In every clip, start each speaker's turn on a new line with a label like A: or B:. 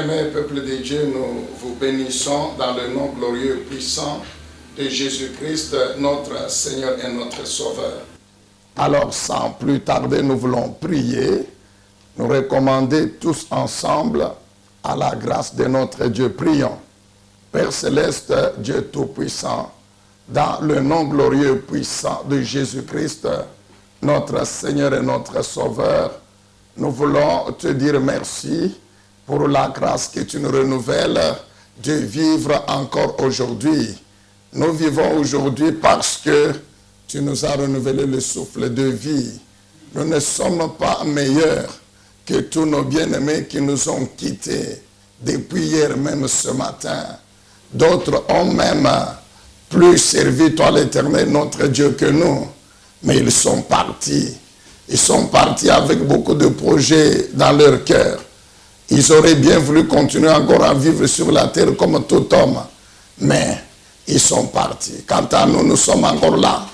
A: Bien-aimés, peuple de Dieu, nous vous bénissons dans le nom glorieux et puissant de Jésus-Christ, notre Seigneur et notre Sauveur. Alors, sans plus tarder, nous voulons prier, nous recommander tous ensemble à la grâce de notre Dieu. Prions. Père Céleste, Dieu Tout-Puissant, dans le nom glorieux et puissant de Jésus-Christ, notre Seigneur et notre Sauveur, nous voulons te dire merci pour la grâce que tu nous renouvelles de vivre encore aujourd'hui. Nous vivons aujourd'hui parce que tu nous as renouvelé le souffle de vie. Nous ne sommes pas meilleurs que tous nos bien-aimés qui nous ont quittés depuis hier même ce matin. D'autres ont même plus servi toi l'Éternel, notre Dieu, que nous. Mais ils sont partis. Ils sont partis avec beaucoup de projets dans leur cœur. Ils auraient bien voulu continuer encore à vivre sur la terre comme tout homme. Mais ils sont partis. Quant à nous, nous sommes encore là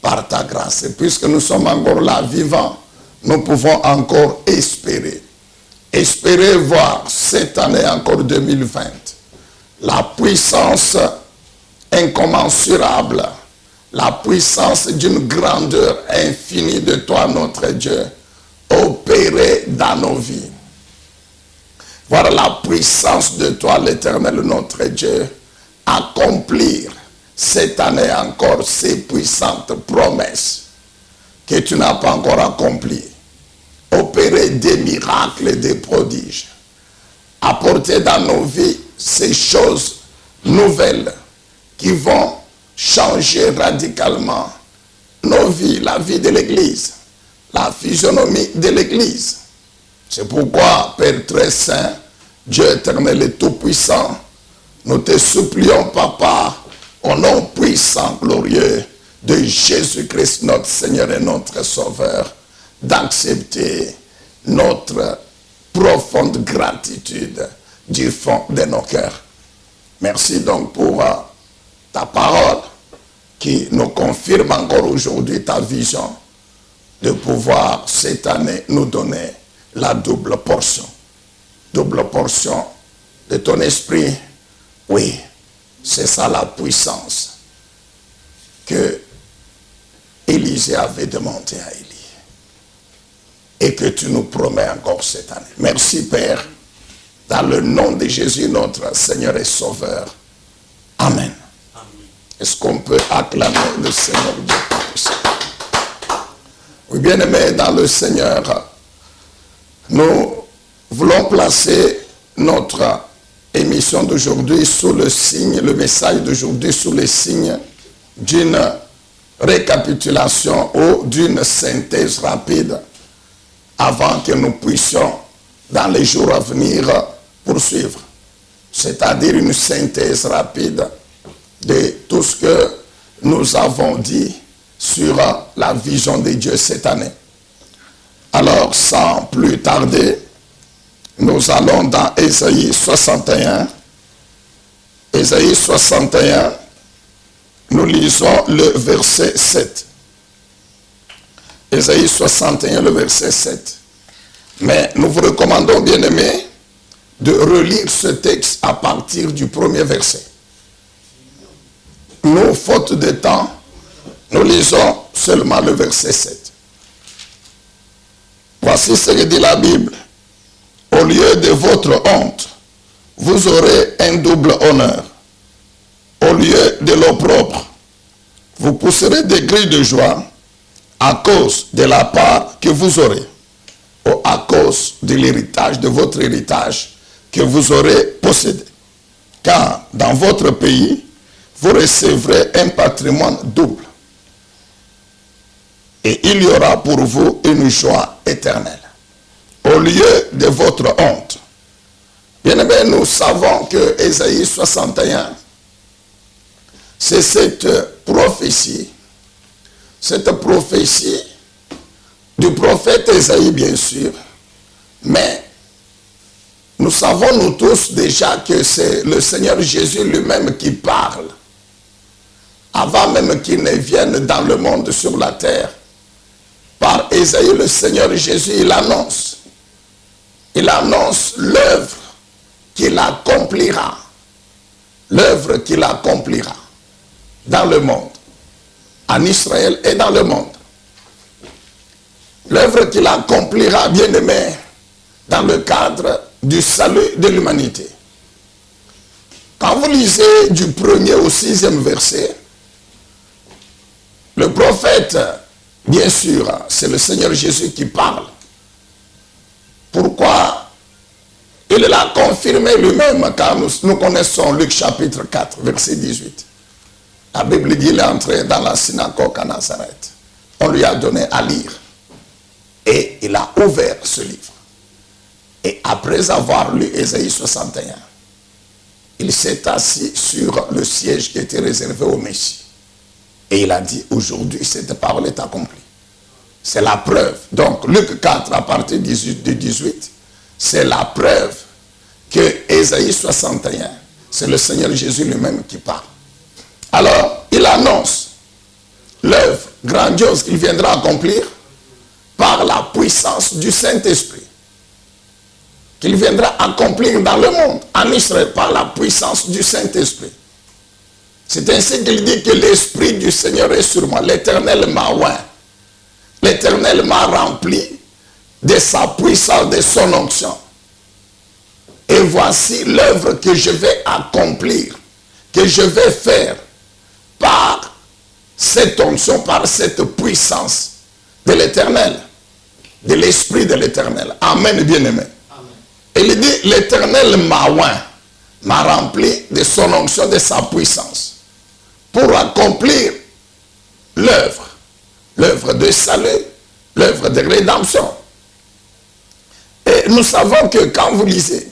A: par ta grâce. Et puisque nous sommes encore là vivants, nous pouvons encore espérer. Espérer voir cette année encore 2020. La puissance incommensurable, la puissance d'une grandeur infinie de toi, notre Dieu, opérer dans nos vies. Voir la puissance de toi, l'Éternel, notre Dieu, accomplir cette année encore ces puissantes promesses que tu n'as pas encore accomplies. Opérer des miracles et des prodiges. Apporter dans nos vies ces choses nouvelles qui vont changer radicalement nos vies, la vie de l'Église, la physionomie de l'Église. C'est pourquoi, Père très saint, Dieu éternel et tout-puissant, nous te supplions, Papa, au nom puissant, glorieux de Jésus-Christ, notre Seigneur et notre Sauveur, d'accepter notre profonde gratitude du fond de nos cœurs. Merci donc pour ta parole qui nous confirme encore aujourd'hui ta vision de pouvoir cette année nous donner la double portion de ton esprit. Oui, c'est ça la puissance que Élisée avait demandé à Élie et que tu nous promets encore cette année. Merci Père, dans le nom de Jésus notre Seigneur et Sauveur. Amen. Est-ce qu'on peut acclamer le Seigneur Dieu Tout-Puissant? Oui, bien-aimés dans le Seigneur, nous voulons placer notre émission d'aujourd'hui sous le signe, le message d'aujourd'hui sous le signe d'une récapitulation ou d'une synthèse rapide avant que nous puissions dans les jours à venir poursuivre. C'est-à-dire une synthèse rapide de tout ce que nous avons dit sur la vision de Dieu cette année. Alors, sans plus tarder, nous allons dans Ésaïe 61. Ésaïe 61, nous lisons le verset 7. Ésaïe 61, le verset 7. Mais nous vous recommandons, bien-aimés, de relire ce texte à partir du premier verset. Nous, faute de temps, nous lisons seulement le verset 7. Voici ce que dit la Bible. Au lieu de votre honte, vous aurez un double honneur. Au lieu de l'opprobre, vous pousserez des cris de joie à cause de la part que vous aurez, ou à cause de l'héritage, de votre héritage que vous aurez possédé. Car dans votre pays, vous recevrez un patrimoine double. Et il y aura pour vous une joie éternelle. Au lieu de votre honte. Bien aimé, nous savons que Ésaïe 61, c'est cette prophétie du prophète Ésaïe, bien sûr, mais nous savons nous tous déjà que c'est le Seigneur Jésus lui-même qui parle, avant même qu'il ne vienne dans le monde sur la terre. Par Ésaïe, le Seigneur Jésus, il annonce l'œuvre qu'il accomplira. L'œuvre qu'il accomplira dans le monde, en Israël et dans le monde. L'œuvre qu'il accomplira, bien-aimé, dans le cadre du salut de l'humanité. Quand vous lisez du 1er au 6e verset, le prophète, bien sûr, c'est le Seigneur Jésus qui parle. Pourquoi? Il l'a confirmé lui-même quand nous connaissons Luc chapitre 4, verset 18. La Bible dit qu'il est entré dans la synagogue à Nazareth. On lui a donné à lire. Et il a ouvert ce livre. Et après avoir lu Ésaïe 61, il s'est assis sur le siège qui était réservé au Messie. Et il a dit, aujourd'hui, cette parole est accomplie. C'est la preuve. Donc, Luc 4, à partir de 18, c'est la preuve que Ésaïe 61, c'est le Seigneur Jésus lui-même qui parle. Alors, il annonce l'œuvre grandiose qu'il viendra accomplir par la puissance du Saint-Esprit. Qu'il viendra accomplir dans le monde, en Israël, par la puissance du Saint-Esprit. C'est ainsi qu'il dit que l'Esprit du Seigneur est sur moi. L'Éternel m'a oint. L'Éternel m'a rempli de sa puissance, de son onction. Et voici l'œuvre que je vais accomplir, que je vais faire par cette onction, par cette puissance de l'Éternel, de l'Esprit de l'Éternel. Amen, bien-aimé. Il dit, l'Éternel m'a oint, m'a rempli de son onction, de sa puissance, pour accomplir l'œuvre de salut, l'œuvre de rédemption. Et nous savons que quand vous lisez,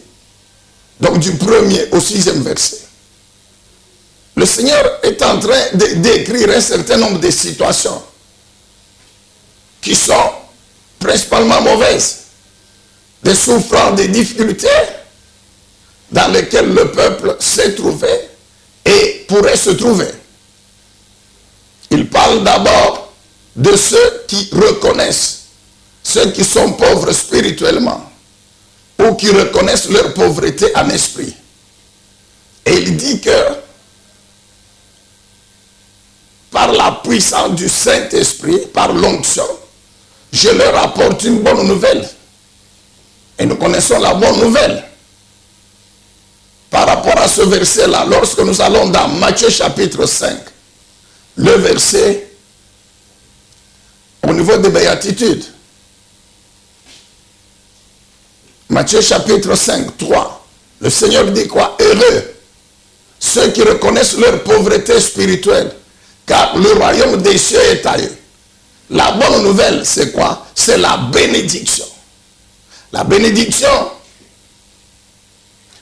A: donc du 1er au 6e verset, le Seigneur est en train de décrire un certain nombre de situations qui sont principalement mauvaises, des souffrances, des difficultés dans lesquelles le peuple s'est trouvé et pourrait se trouver. Il parle d'abord de ceux qui reconnaissent, ceux qui sont pauvres spirituellement ou qui reconnaissent leur pauvreté en esprit. Et il dit que par la puissance du Saint-Esprit, par l'onction, je leur apporte une bonne nouvelle. Et nous connaissons la bonne nouvelle. Par rapport à ce verset-là, lorsque nous allons dans Matthieu chapitre 5, le verset au niveau des béatitudes. Matthieu chapitre 5, 3. Le Seigneur dit quoi? Heureux ceux qui reconnaissent leur pauvreté spirituelle, car le royaume des cieux est à eux. La bonne nouvelle, c'est quoi? C'est la bénédiction. La bénédiction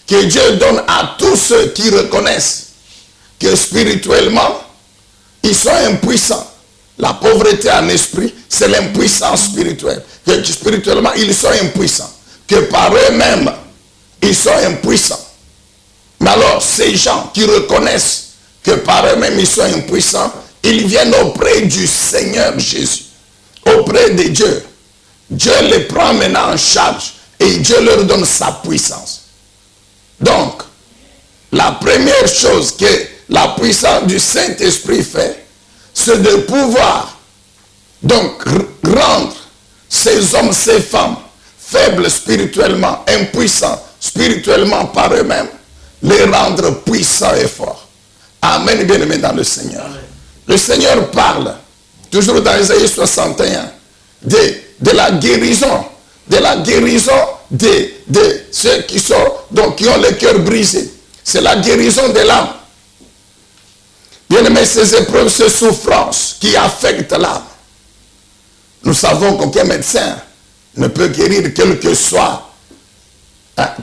A: que Dieu donne à tous ceux qui reconnaissent que spirituellement, ils sont impuissants. La pauvreté en esprit, c'est l'impuissance spirituelle. Que spirituellement, ils sont impuissants. Que par eux-mêmes, ils sont impuissants. Mais alors, ces gens qui reconnaissent que par eux-mêmes, ils sont impuissants, ils viennent auprès du Seigneur Jésus, auprès de Dieu. Dieu les prend maintenant en charge et Dieu leur donne sa puissance. Donc, la première chose que la puissance du Saint-Esprit fait, c'est de pouvoir donc rendre ces hommes, ces femmes, faibles spirituellement, impuissants spirituellement par eux-mêmes, les rendre puissants et forts. Amen, bien-aimés dans le Seigneur. Le Seigneur parle, toujours dans Ésaïe 61, de la guérison de ceux qui sont, donc qui ont le cœur brisé. C'est la guérison de l'âme. Bien-aimés, ces épreuves, ces souffrances qui affectent l'âme. Nous savons qu'aucun médecin ne peut guérir, quel que soit,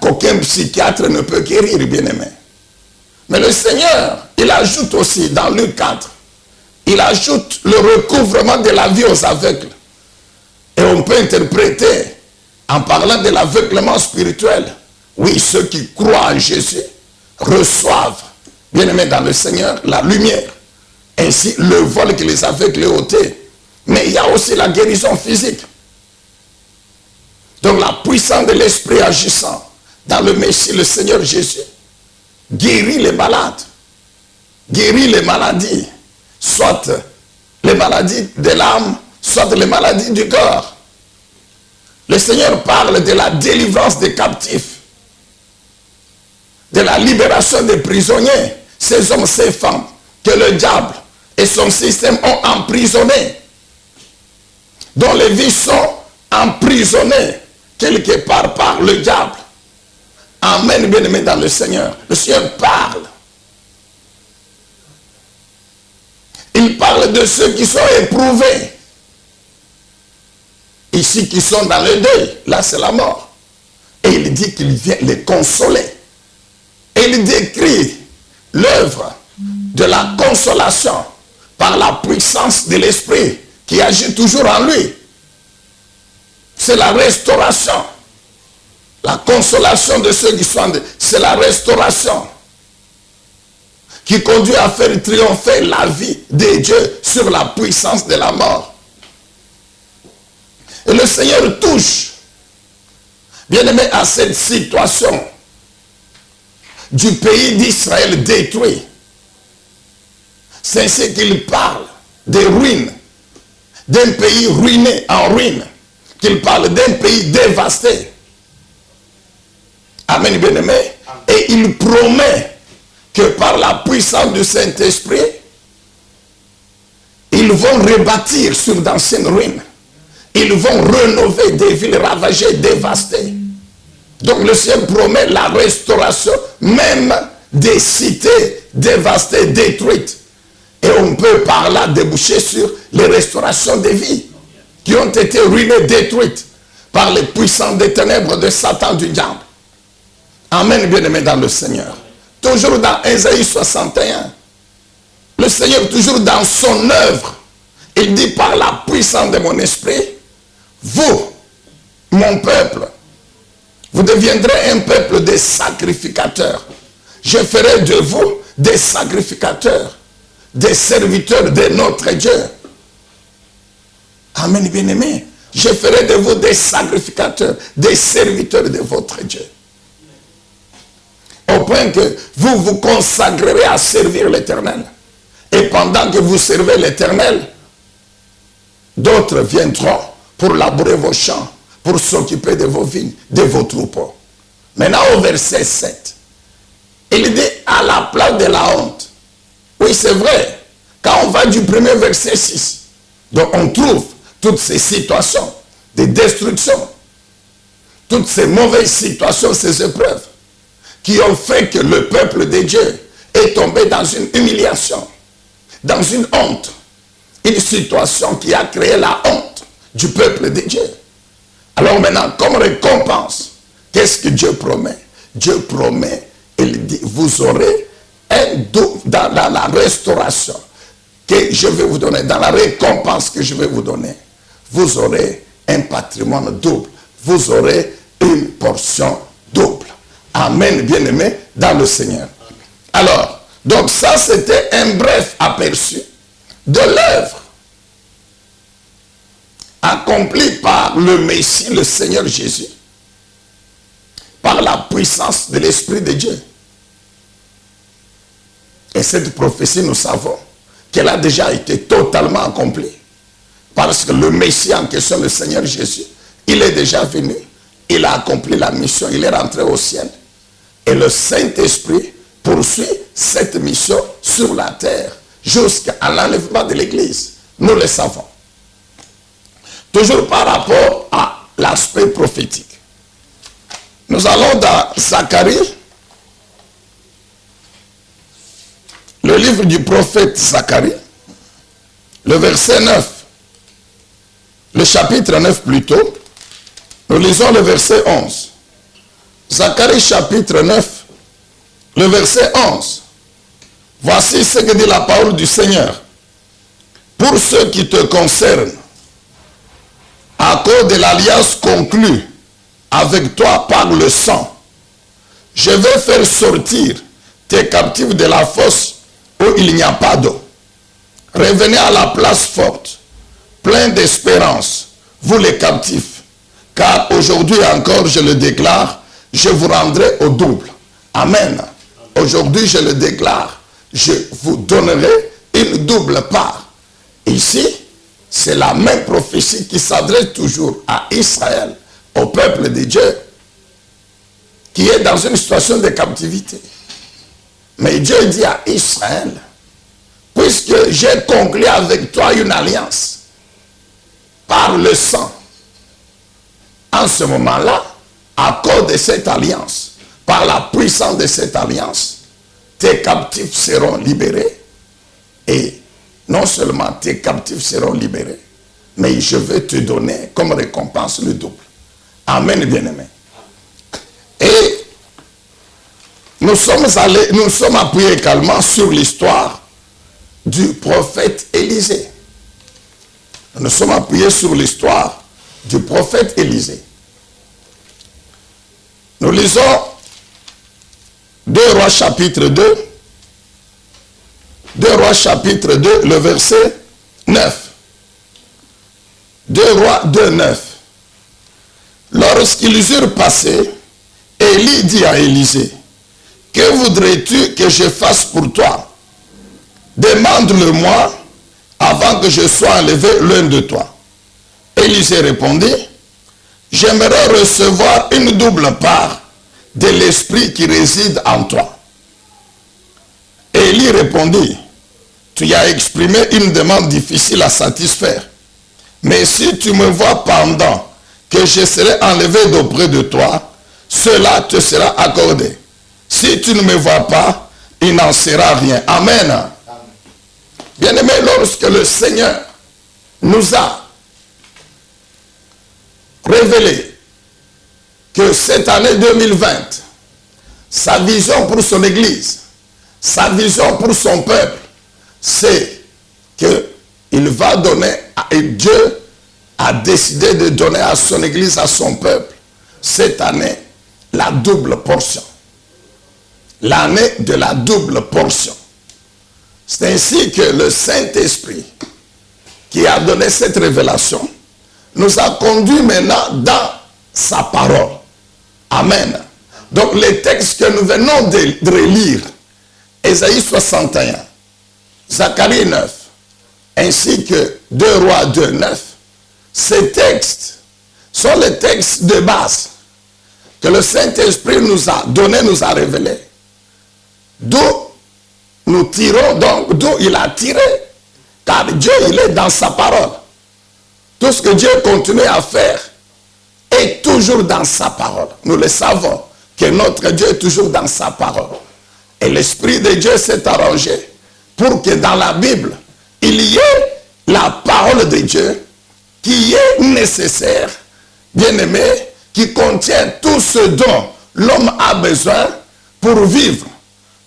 A: qu'aucun psychiatre ne peut guérir, bien-aimés. Mais le Seigneur, il ajoute aussi dans Luc 4, il ajoute le recouvrement de la vie aux aveugles. Et on peut interpréter, en parlant de l'aveuglement spirituel, oui, ceux qui croient en Jésus reçoivent, bien-aimés dans le Seigneur, la lumière. Ainsi, le vol que les aveugles ont ôté. Mais il y a aussi la guérison physique. Donc la puissance de l'esprit agissant dans le Messie, le Seigneur Jésus, guérit les malades, guérit les maladies, soit les maladies de l'âme, soit les maladies du corps. Le Seigneur parle de la délivrance des captifs, de la libération des prisonniers, ces hommes, ces femmes, que le diable et son système ont emprisonnés, dont les vies sont emprisonnées quelque part par le diable. Amen, bien-aimé dans le Seigneur. Le Seigneur parle. Il parle de ceux qui sont éprouvés. Ici, qui sont dans le deuil. Là, c'est la mort. Et il dit qu'il vient les consoler. Et il décrit l'œuvre de la consolation par la puissance de l'Esprit qui agit toujours en lui. C'est la restauration. La consolation de ceux qui sont... C'est la restauration qui conduit à faire triompher la vie de Dieu sur la puissance de la mort. Et le Seigneur touche, bien aimé, à cette situation du pays d'Israël détruit. C'est ainsi qu'il parle des ruines, d'un pays ruiné, en ruine, qu'il parle d'un pays dévasté. Amen, bien-aimé. Et il promet que par la puissance du Saint-Esprit, ils vont rebâtir sur d'anciennes ruines. Ils vont rénover des villes ravagées, dévastées. Donc le Seigneur promet la restauration même des cités dévastées, détruites. Et on peut par là déboucher sur les restaurations des vies qui ont été ruinées, détruites par les puissants des ténèbres de Satan, du diable. Amen, bien-aimé dans le Seigneur. Toujours dans Ésaïe 61, le Seigneur, toujours dans son œuvre, il dit par la puissance de mon esprit, vous, mon peuple, vous deviendrez un peuple de sacrificateurs. Je ferai de vous des sacrificateurs, des serviteurs de notre Dieu. Amen, bien-aimé. Je ferai de vous des sacrificateurs, des serviteurs de votre Dieu. Au point que vous vous consacrerez à servir l'Éternel. Et pendant que vous servez l'Éternel, d'autres viendront pour labourer vos champs, pour s'occuper de vos vignes, de vos troupeaux. Maintenant au verset 7, il dit à la place de la honte. Oui, c'est vrai. Quand on va du premier verset 6, donc on trouve toutes ces situations de destruction, toutes ces mauvaises situations, ces épreuves, qui ont fait que le peuple de Dieu est tombé dans une humiliation, dans une honte, une situation qui a créé la honte du peuple de Dieu. Alors maintenant, comme récompense, qu'est-ce que Dieu promet? Dieu promet, il dit, vous aurez un double dans la restauration que je vais vous donner, dans la récompense que je vais vous donner, vous aurez un patrimoine double, vous aurez une portion double. Amen, bien-aimé dans le Seigneur. Alors, donc ça c'était un bref aperçu de l'œuvre accomplie par le Messie, le Seigneur Jésus, par la puissance de l'Esprit de Dieu. Et cette prophétie, nous savons qu'elle a déjà été totalement accomplie. Parce que le Messie en question, le Seigneur Jésus, il est déjà venu, il a accompli la mission, il est rentré au ciel. Et le Saint-Esprit poursuit cette mission sur la terre jusqu'à l'enlèvement de l'Église. Nous le savons. Toujours par rapport à l'aspect prophétique. Nous allons dans Zacharie, le livre du prophète Zacharie, le verset 9, le chapitre 9 plutôt, nous lisons le verset 11. Zacharie chapitre 9, le verset 11. Voici ce que dit la parole du Seigneur. Pour ce qui te concerne, à cause de l'alliance conclue avec toi par le sang, je vais faire sortir tes captifs de la fosse où il n'y a pas d'eau. Revenez à la place forte, plein d'espérance, vous les captifs, car aujourd'hui encore, je le déclare, je vous rendrai au double. Amen. Aujourd'hui, je le déclare, je vous donnerai une double part. Ici, c'est la même prophétie qui s'adresse toujours à Israël, au peuple de Dieu, qui est dans une situation de captivité. Mais Dieu dit à Israël, puisque j'ai conclu avec toi une alliance par le sang, en ce moment-là, à cause de cette alliance, par la puissance de cette alliance, tes captifs seront libérés. Et non seulement tes captifs seront libérés, mais je vais te donner comme récompense le double. Amen, bien-aimé. Et nous sommes appuyés également sur l'histoire du prophète Élisée. Nous sommes appuyés sur l'histoire du prophète Élisée. Nous lisons 2 Rois chapitre 2. 2 Rois chapitre 2, le verset 9. 2 Rois 2, 9. Lorsqu'ils eurent passé, Élie dit à Élisée, que voudrais-tu que je fasse pour toi? Demande-le-moi avant que je sois enlevé l'un de toi. Élisée répondit, j'aimerais recevoir une double part de l'esprit qui réside en toi. Élie répondit, tu as exprimé une demande difficile à satisfaire. Mais si tu me vois pendant que je serai enlevé d'auprès de toi, cela te sera accordé. Si tu ne me vois pas, il n'en sera rien. Amen. Bien-aimé, lorsque le Seigneur nous a révélé que cette année 2020, sa vision pour son Église, sa vision pour son peuple, c'est qu'il va donner, et Dieu a décidé de donner à son Église, à son peuple, cette année, la double portion. L'année de la double portion. C'est ainsi que le Saint-Esprit, qui a donné cette révélation, nous a conduits maintenant dans sa parole. Amen. Donc les textes que nous venons de relire, Ésaïe 61, Zacharie 9, ainsi que 2 Rois 2, 9, ces textes sont les textes de base que le Saint-Esprit nous a donnés, nous a révélés. D'où nous tirons, donc, d'où il a tiré, car Dieu, il est dans sa parole. Tout ce que Dieu continue à faire est toujours dans sa parole. Nous le savons, que notre Dieu est toujours dans sa parole. Et l'Esprit de Dieu s'est arrangé pour que dans la Bible, il y ait la parole de Dieu qui est nécessaire, bien-aimé, qui contient tout ce dont l'homme a besoin pour vivre,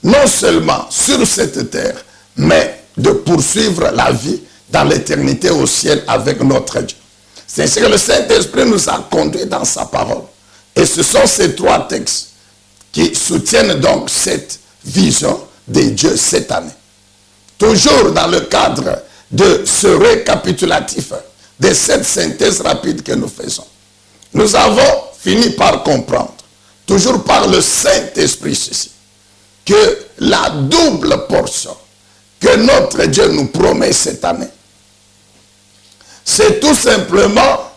A: non seulement sur cette terre, mais de poursuivre la vie dans l'éternité au ciel avec notre Dieu. C'est ainsi que le Saint-Esprit nous a conduits dans sa parole. Et ce sont ces 3 textes qui soutiennent donc cette vision de Dieu cette année. Toujours dans le cadre de ce récapitulatif, de cette synthèse rapide que nous faisons, nous avons fini par comprendre, toujours par le Saint-Esprit ceci, que la double portion que notre Dieu nous promet cette année, c'est tout simplement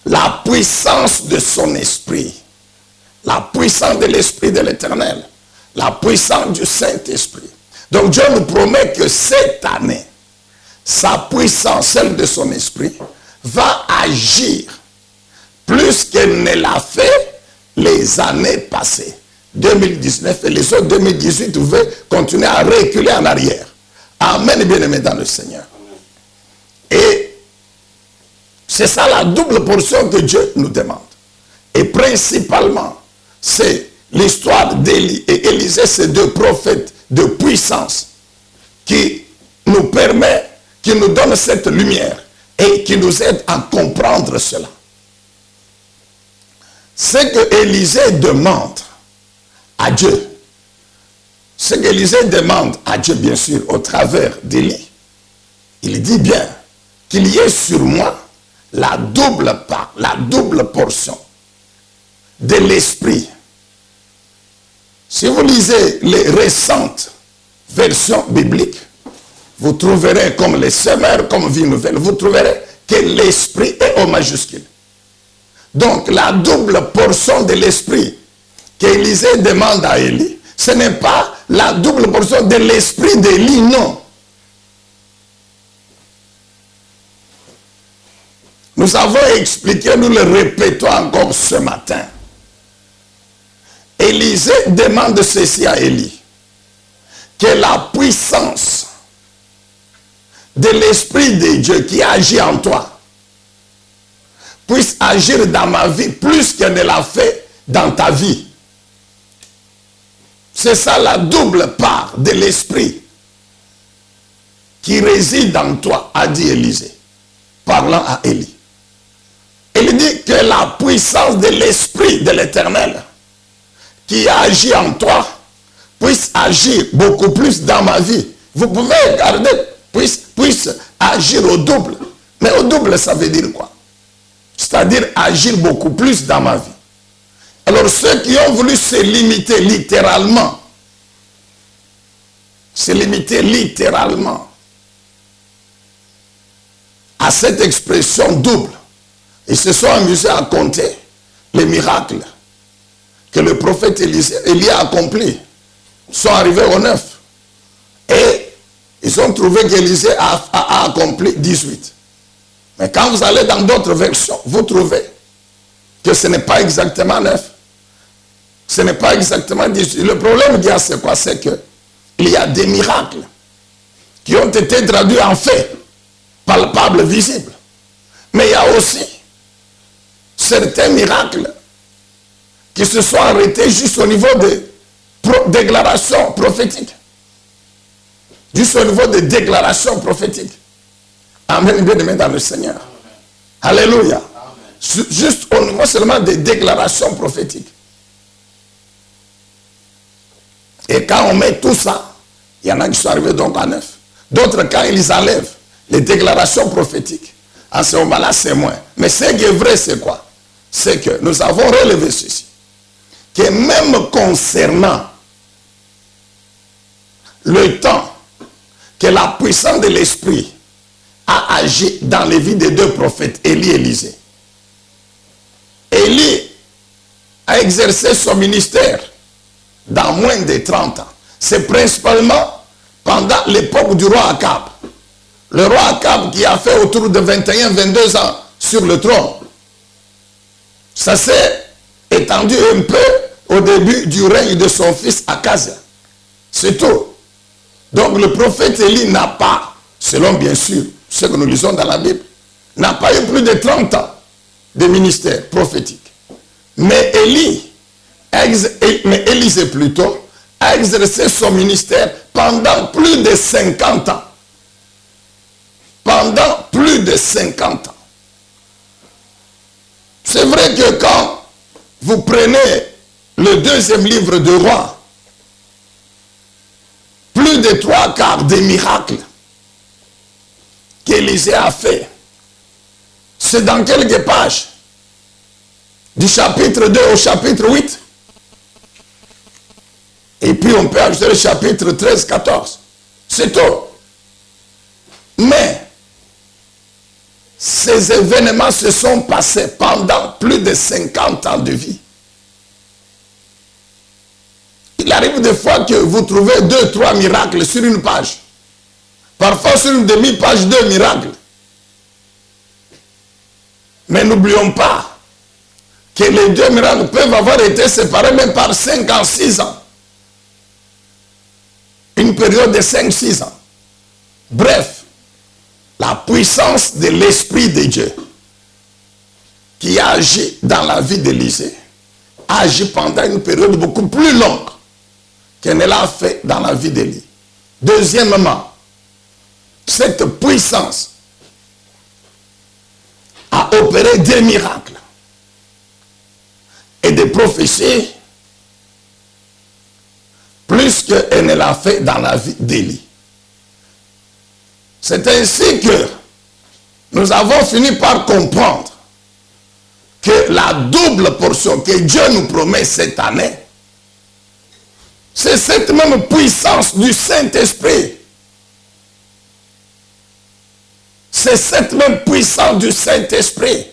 A: la puissance de son esprit, la puissance de l'Esprit de l'Éternel, la puissance du Saint-Esprit. Donc Dieu nous promet que cette année, sa puissance, celle de son esprit, va agir plus qu'elle ne l'a fait les années passées. 2019 et les autres 2018 pouvaient continuer à reculer en arrière. Amen, bien-aimés dans le Seigneur. Et c'est ça la double portion que Dieu nous demande. Et principalement, c'est l'histoire d'Élie et Élisée, ces 2 prophètes de puissance qui nous permet, qui nous donne cette lumière et qui nous aide à comprendre cela. Ce que Élisée demande à Dieu, ce qu'Élisée demande à Dieu, bien sûr, au travers d'Élie, il dit bien qu'il y ait sur moi la double part, la double portion de l'esprit Si vous lisez les récentes versions bibliques, vous trouverez comme les semeurs, comme vie nouvelle, vous trouverez que l'esprit est au majuscule. Donc la double portion de l'esprit qu'Élisée demande à Élie, ce n'est pas la double portion de l'esprit d'Élie, non. Nous avons expliqué, nous le répétons encore ce matin. Élisée demande ceci à Élie, que la puissance de l'Esprit de Dieu qui agit en toi puisse agir dans ma vie plus qu'elle ne l'a fait dans ta vie. C'est ça la double part de l'Esprit qui réside en toi, a dit Élisée, parlant à Élie. Il dit que la puissance de l'Esprit de l'Éternel qui agit en toi puisse agir beaucoup plus dans ma vie. Vous pouvez regarder, puisse agir au double. Mais au double, ça veut dire quoi? C'est-à-dire agir beaucoup plus dans ma vie. Alors ceux qui ont voulu se limiter littéralement à cette expression double, ils se sont amusés à compter les miracles que le prophète Élie a accompli. Ils sont arrivés au 9. Et ils ont trouvé qu'Élisée a accompli 18. Mais quand vous allez dans d'autres versions, vous trouvez que ce n'est pas exactement 9. Ce n'est pas exactement 18. Le problème qu'il y a, c'est quoi? C'est qu'il y a des miracles qui ont été traduits en faits, palpables, visibles. Mais il y a aussi certains miracles qui se sont arrêtés juste au niveau de déclarations prophétiques. Juste au niveau des déclarations prophétiques. Amen, bien-aimé dans le Seigneur. Amen. Alléluia. Amen. Juste au niveau seulement des déclarations prophétiques. Et quand on met tout ça, il y en a qui sont arrivés donc à 9. D'autres, quand ils enlèvent les déclarations prophétiques, en ce moment-là, c'est moins. Mais ce qui est vrai, c'est quoi? C'est que nous avons relevé ceci. Que même concernant le temps que la puissance de l'Esprit a agi dans les vies des deux prophètes, Élie et Élisée. Élie a exercé son ministère dans moins de 30 ans. C'est principalement pendant l'époque du roi Akab. Le roi Akab qui a fait autour de 21-22 ans sur le trône. Ça s'est étendu un peu au début du règne de son fils Akazia. C'est tout. Donc le prophète Élie n'a pas, selon bien sûr ce que nous lisons dans la Bible, n'a pas eu plus de 30 ans de ministère prophétique. Mais Élisée plutôt, a exercé son ministère pendant plus de 50 ans. Pendant plus de 50 ans. C'est vrai que quand vous prenez le deuxième livre de Rois, plus de 3/4 des miracles qu'Élisée a fait, c'est dans quelques pages, du chapitre 2 au chapitre 8. Et puis on peut ajouter le chapitre 13-14. C'est tout. Mais ces événements se sont passés pendant plus de 50 ans de vie. Il arrive des fois que vous trouvez 2-3 miracles sur une page. Parfois sur une demi-page, 2 miracles. Mais n'oublions pas que les 2 miracles peuvent avoir été séparés même par 5 ans, 6 ans. Une période de 5-6 ans. Bref, la puissance de l'Esprit de Dieu qui agit dans la vie d'Élisée agit pendant une période beaucoup plus longue qu'elle ne l'a fait dans la vie d'Élie. Deuxièmement, cette puissance a opéré des miracles et des prophéties plus qu'elle ne l'a fait dans la vie d'Élie. C'est ainsi que nous avons fini par comprendre que la double portion que Dieu nous promet cette année C'est cette même puissance du Saint-Esprit. C'est cette même puissance du Saint-Esprit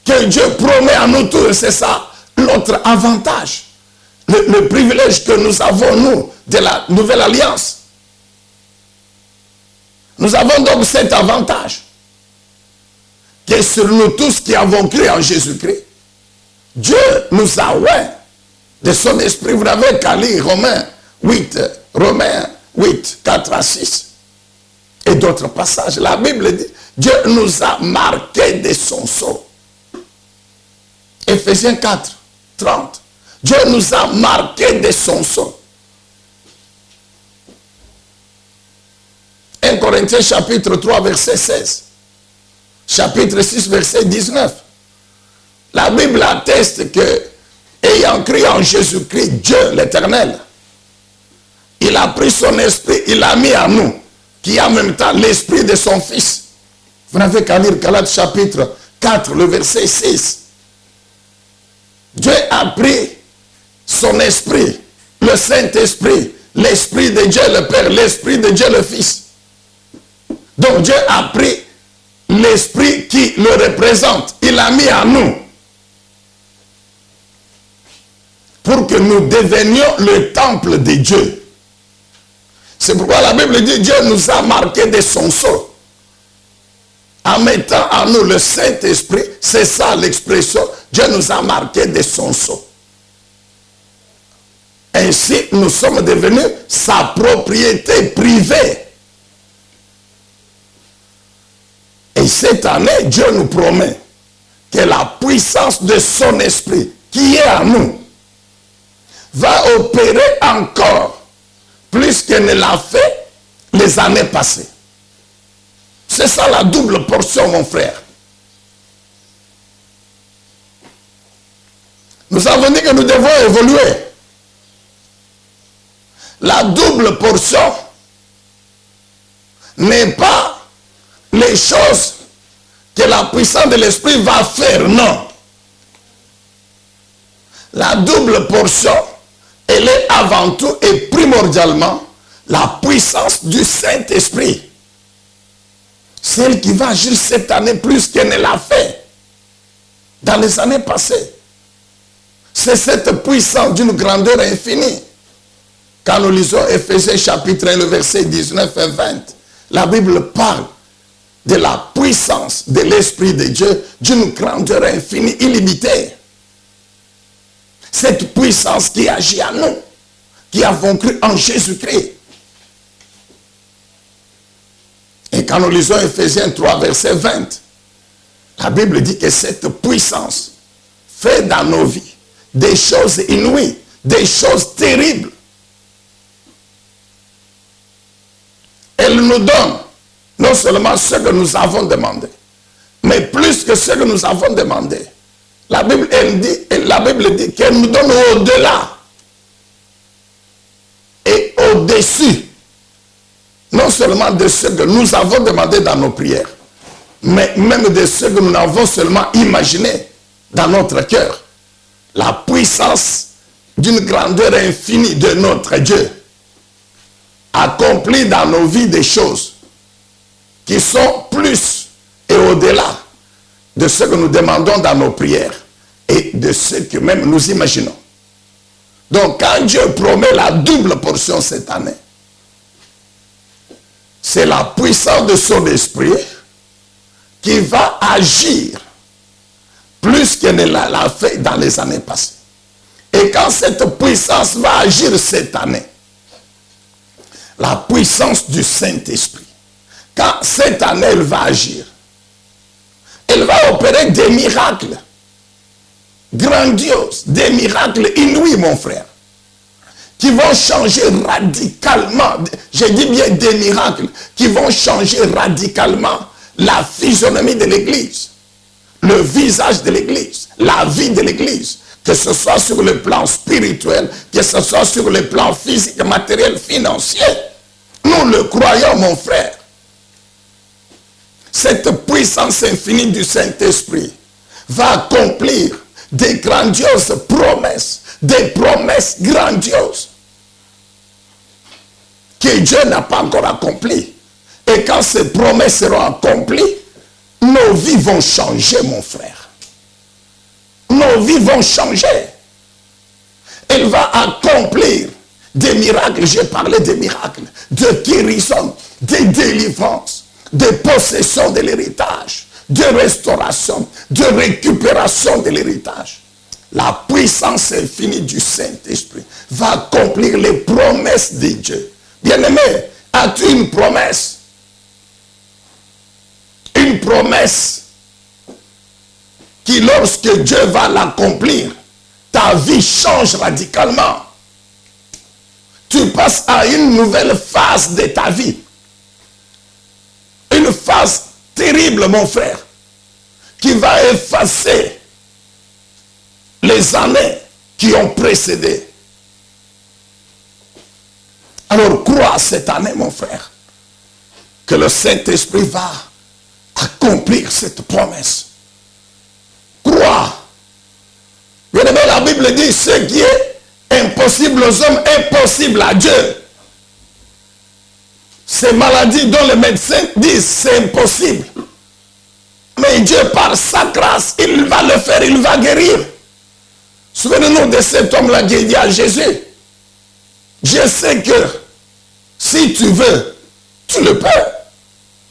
A: que Dieu promet à nous tous. C'est ça notre avantage. Le privilège que nous avons, nous, de la nouvelle alliance. Nous avons donc cet avantage que sur nous tous qui avons cru en Jésus-Christ, Dieu nous a oint de son esprit. Vous n'avez qu'à lire Romains 8, 4 à 6 et d'autres passages. La Bible dit, Dieu nous a marqués de son sceau. Éphésiens 4, 30. Dieu nous a marqués de son sceau. 1 Corinthiens chapitre 3 verset 16. Chapitre 6 verset 19. La Bible atteste que, ayant cru en Jésus-Christ, Dieu l'éternel, il a pris son esprit, il l'a mis en nous, qui a en même temps l'esprit de son fils. Vous n'avez qu'à lire Galates chapitre 4, le verset 6. Dieu a pris son esprit, le Saint-Esprit, l'esprit de Dieu le Père, l'esprit de Dieu le Fils. Donc Dieu a pris l'esprit qui le représente, il l'a mis en nous pour que nous devenions le temple de Dieu. C'est pourquoi la Bible dit Dieu nous a marqués de son sceau en mettant en nous le Saint-Esprit. C'est ça l'expression, Dieu nous a marqués de son sceau. Ainsi nous sommes devenus sa propriété privée. Et cette année, Dieu nous promet que la puissance de son esprit qui est en nous va opérer encore plus qu'elle ne l'a fait les années passées. C'est ça la double portion, mon frère. Nous avons dit que nous devons évoluer. La double portion n'est pas les choses que la puissance de l'esprit va faire, non. La double portion, elle est avant tout et primordialement la puissance du Saint-Esprit. Celle qui va agir cette année plus qu'elle ne l'a fait dans les années passées. C'est cette puissance d'une grandeur infinie. Quand nous lisons Éphésiens chapitre 1, le verset 19 et 20, la Bible parle de la puissance de l'Esprit de Dieu, d'une grandeur infinie, illimitée. Cette puissance qui agit en nous, qui avons cru en Jésus-Christ. Et quand nous lisons Éphésiens 3, verset 20, la Bible dit que cette puissance fait dans nos vies des choses inouïes, des choses terribles. Elle nous donne non seulement ce que nous avons demandé, mais plus que ce que nous avons demandé. La Bible dit qu'elle nous donne au-delà et au-dessus, non seulement de ce que nous avons demandé dans nos prières, mais même de ce que nous avons seulement imaginé dans notre cœur. La puissance d'une grandeur infinie de notre Dieu accomplit dans nos vies des choses qui sont plus et au-delà de ce que nous demandons dans nos prières et de ce que même nous imaginons. Donc quand Dieu promet la double portion cette année, c'est la puissance de son esprit qui va agir plus qu'elle ne l'a fait dans les années passées. Et quand cette puissance va agir cette année, la puissance du Saint-Esprit, quand cette année elle va agir, elle va opérer des miracles grandioses, des miracles inouïs, mon frère, qui vont changer radicalement, je dis bien des miracles, qui vont changer radicalement la physionomie de l'Église, le visage de l'Église, la vie de l'Église, que ce soit sur le plan spirituel, que ce soit sur le plan physique, matériel, financier. Nous le croyons, mon frère. Cette puissance infinie du Saint-Esprit va accomplir des grandioses promesses, des promesses grandioses. que Dieu n'a pas encore accompli. Et quand ces promesses seront accomplies, nos vies vont changer, mon frère. Nos vies vont changer. Il va accomplir des miracles. J'ai parlé des miracles, de guérison, de délivrance, de possession de l'héritage, de restauration, de récupération de l'héritage. La puissance infinie du Saint-Esprit va accomplir les promesses de Dieu. Bien-aimé, as-tu une promesse? Une promesse qui, lorsque Dieu va l'accomplir, ta vie change radicalement. Tu passes à une nouvelle phase de ta vie. Une phase terrible, mon frère, qui va effacer les années qui ont précédé. Alors crois cette année, mon frère, que le Saint-Esprit va accomplir cette promesse. Crois. Bien aimé, la Bible dit ce qui est impossible aux hommes est possible à Dieu. Ces maladies dont les médecins disent c'est impossible. Mais Dieu, par sa grâce, il va le faire, il va guérir. Souvenez-nous de cet homme-là qui dit à Jésus, je sais que si tu veux, tu le peux.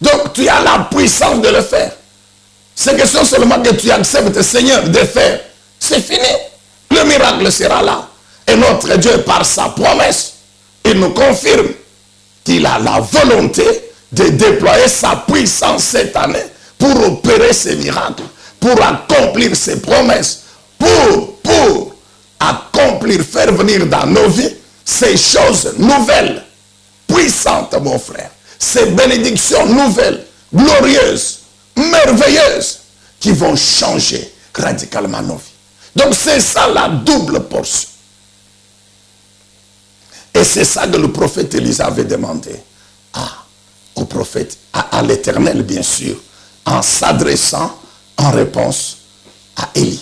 A: Donc tu as la puissance de le faire. C'est question seulement que tu acceptes, Seigneur, de faire. C'est fini. Le miracle sera là. Et notre Dieu, par sa promesse, il nous confirme qu'il a la volonté de déployer sa puissance cette année pour opérer ces miracles, pour accomplir ses promesses, pour accomplir, faire venir dans nos vies ces choses nouvelles, puissantes, mon frère, ces bénédictions nouvelles, glorieuses, merveilleuses, qui vont changer radicalement nos vies. Donc c'est ça la double portion. Et c'est ça que le prophète Élisée avait demandé au prophète, à l'Éternel bien sûr, en s'adressant en réponse à Élie,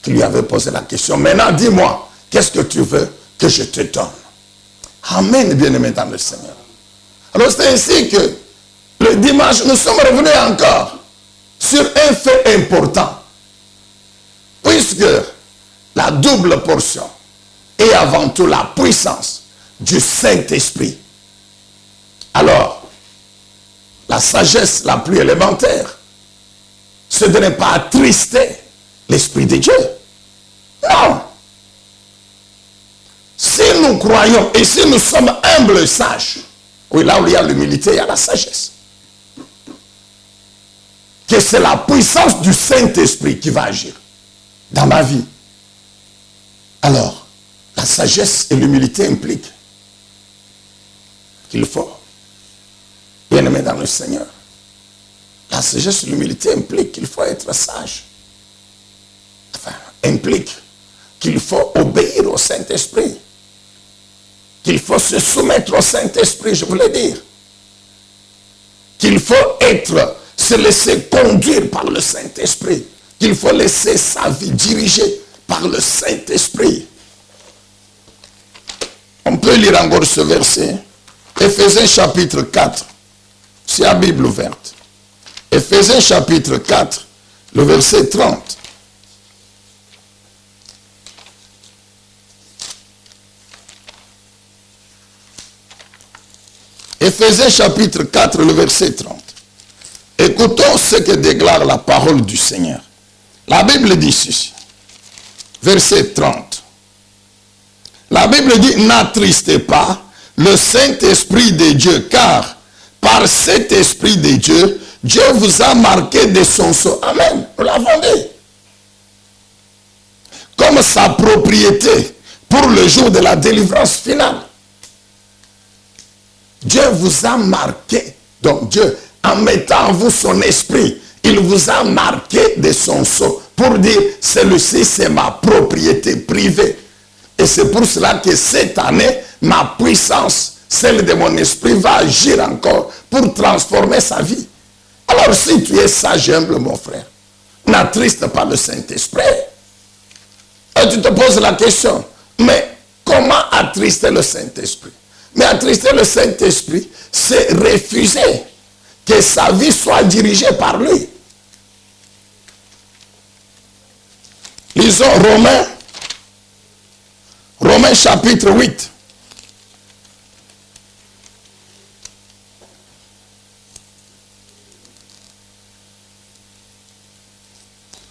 A: qui lui avait posé la question. Maintenant, dis-moi, qu'est-ce que tu veux que je te donne? Amen, bien-aimé dans le Seigneur. Alors c'est ainsi que le dimanche, nous sommes revenus encore sur un fait important. Puisque la double portion est avant tout la puissance du Saint-Esprit. Alors, la sagesse la plus élémentaire, c'est de ne pas attrister l'Esprit de Dieu. Non. Si nous croyons et si nous sommes humbles et sages, oui, là où il y a l'humilité, il y a la sagesse. Que c'est la puissance du Saint-Esprit qui va agir dans ma vie. Alors, la sagesse et l'humilité impliquent qu'il faut, bien aimé dans le Seigneur, la sagesse et l'humilité impliquent qu'il faut être sage. Enfin, implique qu'il faut obéir au Saint-Esprit. Qu'il faut se soumettre au Saint-Esprit, je voulais dire. Qu'il faut se laisser conduire par le Saint-Esprit. Qu'il faut laisser sa vie dirigée par le Saint-Esprit. On peut lire encore ce verset. Éphésiens chapitre 4. C'est la Bible ouverte. Éphésiens chapitre 4, le verset 30. Éphésiens chapitre 4, le verset 30. Écoutons ce que déclare la parole du Seigneur. La Bible dit ceci. Verset 30. La Bible dit, n'attristez pas le Saint-Esprit de Dieu, car par cet Esprit de Dieu, Dieu vous a marqué de son sceau. Amen. Nous l'avons dit. Comme sa propriété pour le jour de la délivrance finale. Dieu vous a marqué. Donc Dieu, en mettant en vous son esprit, il vous a marqué de son sceau pour dire, celui-ci c'est ma propriété privée. Et c'est pour cela que cette année, ma puissance, celle de mon esprit, va agir encore pour transformer sa vie. Alors si tu es sage et humble, mon frère, n'attriste pas le Saint-Esprit. Et tu te poses la question, mais comment attrister le Saint-Esprit? Mais attrister le Saint-Esprit, c'est refuser que sa vie soit dirigée par lui. Lisons Romains chapitre 8.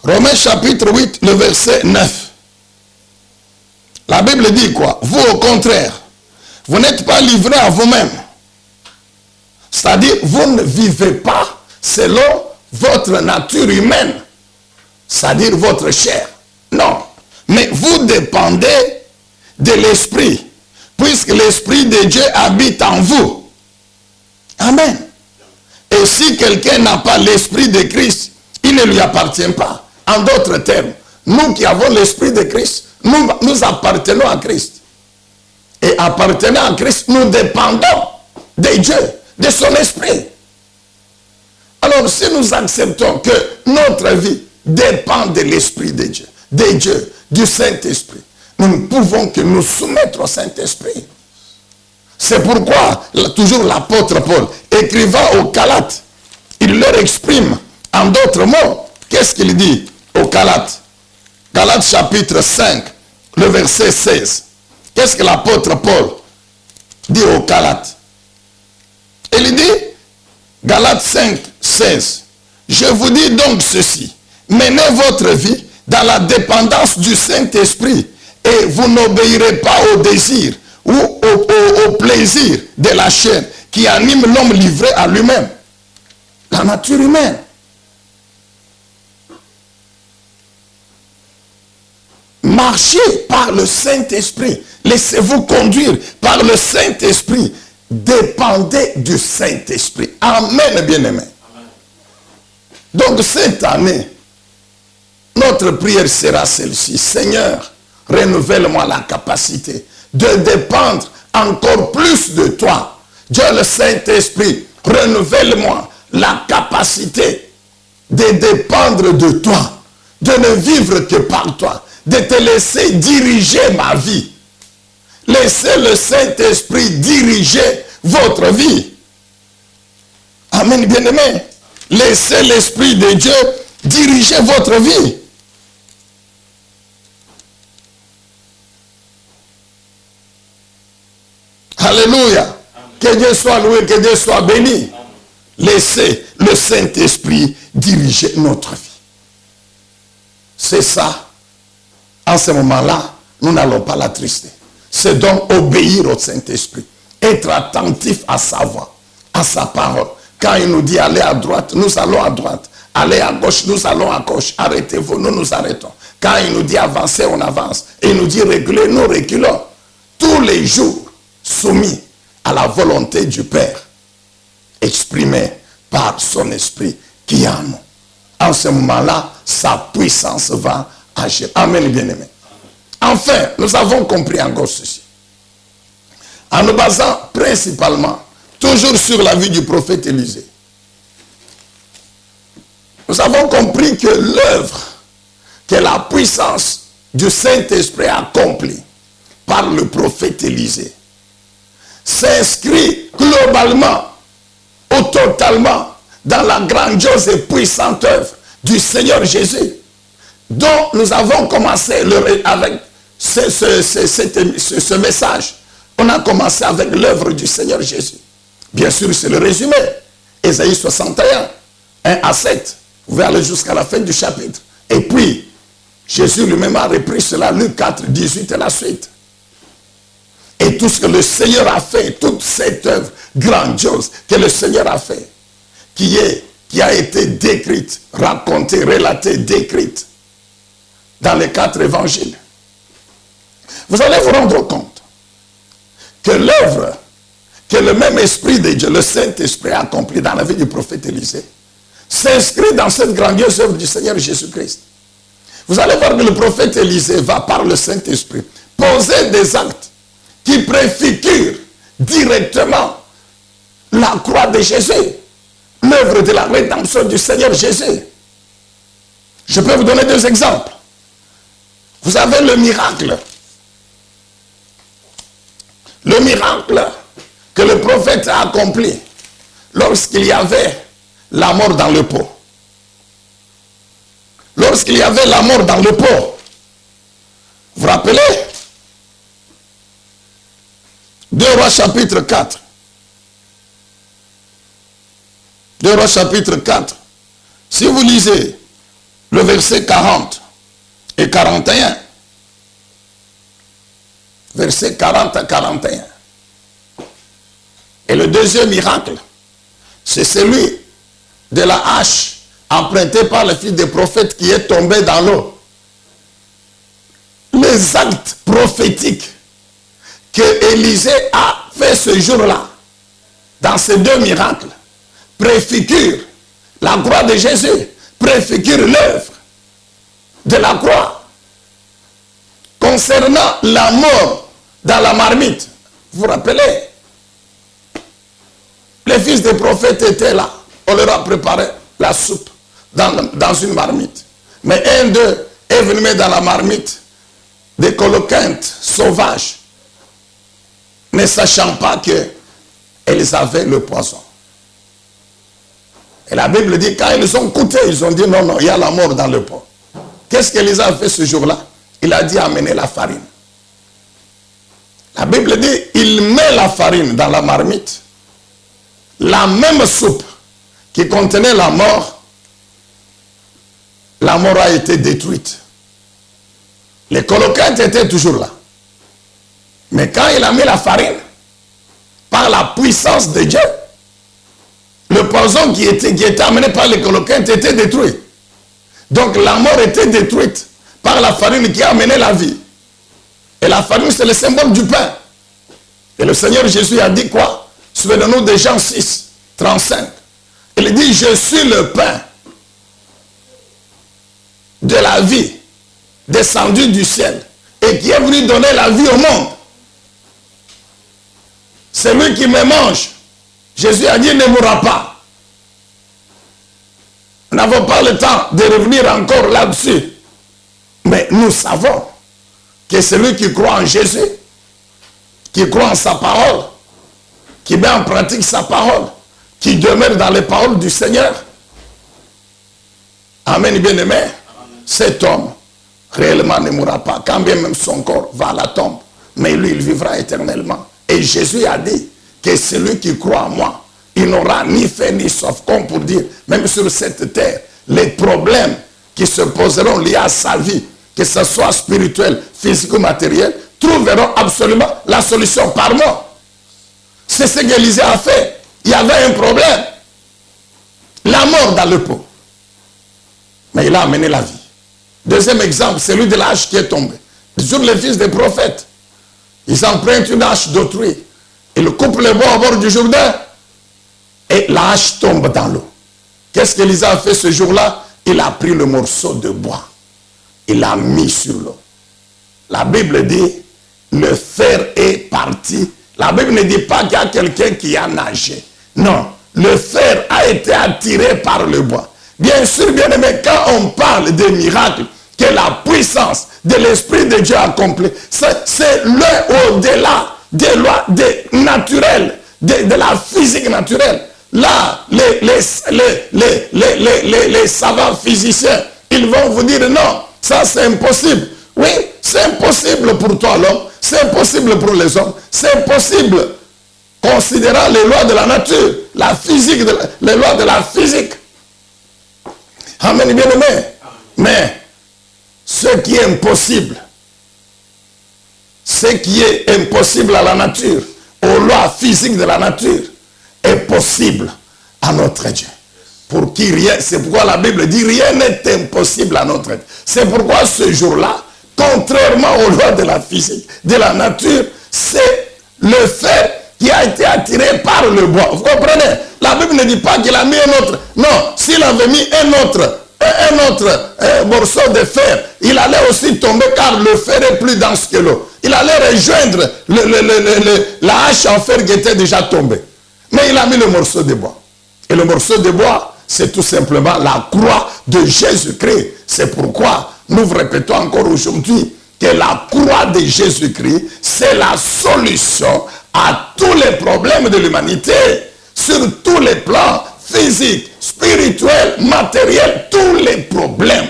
A: Romains chapitre 8, le verset 9. La Bible dit quoi? Vous, au contraire, vous n'êtes pas livrés à vous-même. C'est-à-dire, vous ne vivez pas selon votre nature humaine. C'est-à-dire votre chair. Non. Mais vous dépendez de l'Esprit. Puisque l'Esprit de Dieu habite en vous. Amen. Et si quelqu'un n'a pas l'Esprit de Christ, il ne lui appartient pas. En d'autres termes, nous qui avons l'Esprit de Christ, nous appartenons à Christ. Et appartenant à Christ, nous dépendons de Dieu, de son Esprit. Alors si nous acceptons que notre vie dépend de l'Esprit de Dieu, du Saint-Esprit, nous ne pouvons que nous soumettre au Saint-Esprit. C'est pourquoi, toujours l'apôtre Paul, écrivant aux Galates, il leur exprime en d'autres mots, qu'est-ce qu'il dit aux Galates? Galates chapitre 5, le verset 16. Qu'est-ce que l'apôtre Paul dit aux Galates? Il dit, Galates 5, 16. Je vous dis donc ceci, menez votre vie dans la dépendance du Saint-Esprit et vous n'obéirez pas au désir ou au plaisir de la chair qui anime l'homme livré à lui-même. La nature humaine. Marchez par le Saint-Esprit. Laissez-vous conduire par le Saint-Esprit. Dépendez du Saint-Esprit. Amen, bien-aimés. Donc cette année, notre prière sera celle-ci. Seigneur, renouvelle-moi la capacité de dépendre encore plus de toi. Dieu le Saint-Esprit, renouvelle-moi la capacité de dépendre de toi, de ne vivre que par toi, de te laisser diriger ma vie. Laissez le Saint-Esprit diriger votre vie. Amen, bien-aimé. Laissez l'Esprit de Dieu diriger votre vie. Alléluia. Que Dieu soit loué, que Dieu soit béni. Laissez le Saint-Esprit diriger notre vie. C'est ça. En ce moment-là, nous n'allons pas l'attrister. C'est donc obéir au Saint-Esprit. Être attentif à sa voix, à sa parole. Quand il nous dit aller à droite, nous allons à droite. Aller à gauche, nous allons à gauche. Arrêtez-vous, nous nous arrêtons. Quand il nous dit avancer, on avance. Et il nous dit reculer, nous reculons. Tous les jours, soumis à la volonté du Père, exprimée par son Esprit qui est en nous. En ce moment-là, sa puissance va agir. Amen, bien-aimé. Enfin, nous avons compris encore ceci. En nous basant principalement, toujours sur la vie du prophète Élisée, nous avons compris que l'œuvre, que la puissance du Saint-Esprit accomplie par le prophète Élisée s'inscrit globalement ou totalement dans la grandiose et puissante œuvre du Seigneur Jésus, dont nous avons commencé avec ce message. On a commencé avec l'œuvre du Seigneur Jésus. Bien sûr, c'est le résumé. Ésaïe 61, 1 à 7. Vous pouvez aller jusqu'à la fin du chapitre. Et puis, Jésus lui-même a repris cela, Luc 4, 18 et la suite. Et tout ce que le Seigneur a fait, toute cette œuvre grandiose que le Seigneur a fait, qui a été décrite, racontée, relatée, décrite dans les 4 évangiles. Vous allez vous rendre compte que l'œuvre que le même Esprit de Dieu, le Saint-Esprit, a accompli dans la vie du prophète Élisée, s'inscrit dans cette grandiose œuvre du Seigneur Jésus-Christ. Vous allez voir que le prophète Élisée va par le Saint-Esprit poser des actes qui préfigurent directement la croix de Jésus, l'œuvre de la rédemption du Seigneur Jésus. Je peux vous donner 2 exemples. Vous avez le miracle. Le miracle que le prophète a accompli lorsqu'il y avait la mort dans le pot. Lorsqu'il y avait la mort dans le pot, vous vous rappelez? 2 Rois chapitre 4. 2 Rois chapitre 4. Si vous lisez le verset 40 et 41, verset 40 à 41. Et le deuxième miracle, c'est celui de la hache empruntée par le fils des prophètes qui est tombé dans l'eau. Les actes prophétiques que Élisée a fait ce jour-là, dans ces deux miracles, préfigurent la croix de Jésus, préfigurent l'œuvre de la croix. Concernant la mort dans la marmite, vous vous rappelez, les fils des prophètes étaient là. On leur a préparé la soupe dans une marmite. Mais un d'eux est venu mettre dans la marmite des coloquintes sauvages, ne sachant pas qu'elles avaient le poison. Et la Bible dit, quand ils ont goûté, ils ont dit, non, non, il y a la mort dans le pot. Qu'est-ce qu'Élisée a fait ce jour-là? Il a dit, amenez la farine. La Bible dit, il met la farine dans la marmite. La même soupe qui contenait la mort a été détruite. Les coloquintes étaient toujours là. Mais quand il a mis la farine, par la puissance de Dieu, le poison qui était amené par les coloquintes était détruit. Donc la mort était détruite par la farine qui a amené la vie. Et la farine, c'est le symbole du pain. Et le Seigneur Jésus a dit quoi? Souvenez-nous de Jean 6, 35. Il dit, je suis le pain de la vie, descendu du ciel, et qui est venu donner la vie au monde. Celui qui me mange, Jésus a dit, ne mourra pas. Nous n'avons pas le temps de revenir encore là-dessus. Mais nous savons que celui qui croit en Jésus, qui croit en sa parole, qui met en pratique sa parole, qui demeure dans les paroles du Seigneur, amen, bien-aimé, cet homme réellement ne mourra pas, quand bien même son corps va à la tombe, mais lui, il vivra éternellement. Et Jésus a dit que celui qui croit en moi, il n'aura ni fait ni sauf, comme pour dire, même sur cette terre, les problèmes qui se poseront liés à sa vie, que ce soit spirituel, physique ou matériel, trouveront absolument la solution par moi. C'est ce qu'Élisée a fait. Il y avait un problème. La mort dans le pot. Mais il a amené la vie. Deuxième exemple, celui de la hache qui est tombé. Sur les fils des prophètes, ils empruntent une hache d'autrui. Ils coupent le bois au bord du Jourdain. Et la hache tombe dans l'eau. Qu'est-ce qu'Élisée a fait ce jour-là? Il a pris le morceau de bois. Il l'a mis sur l'eau. La Bible dit, le fer est parti. La Bible ne dit pas qu'il y a quelqu'un qui a nagé. Non, le fer a été attiré par le bois. Bien sûr, bien aimé, quand on parle des miracles, que la puissance de l'Esprit de Dieu accomplit, c'est au-delà des lois naturelles, de la physique naturelle. Là, les savants physiciens, ils vont vous dire non, ça c'est impossible. Oui, c'est impossible pour toi l'homme, c'est impossible pour les hommes, c'est impossible considérant les lois de la nature, la physique, les lois de la physique. Amen, bien aimé. Mais ce qui est impossible à la nature, aux lois physiques de la nature, est possible à notre Dieu. Pour qui rien, c'est pourquoi la Bible dit rien n'est impossible à notre Dieu. C'est pourquoi ce jour-là, contrairement aux lois de la physique, de la nature, c'est le fer qui a été attiré par le bois. Vous comprenez? La Bible ne dit pas qu'il a mis un autre. Non, s'il avait mis un autre morceau de fer, il allait aussi tomber car le fer est plus dense que l'eau. Il allait rejoindre la hache en fer qui était déjà tombée. Mais il a mis le morceau de bois. Et le morceau de bois, c'est tout simplement la croix de Jésus-Christ. C'est pourquoi nous vous répétons encore aujourd'hui que la croix de Jésus-Christ, c'est la solution à tous les problèmes de l'humanité, sur tous les plans, physiques, spirituels, matériels, tous les problèmes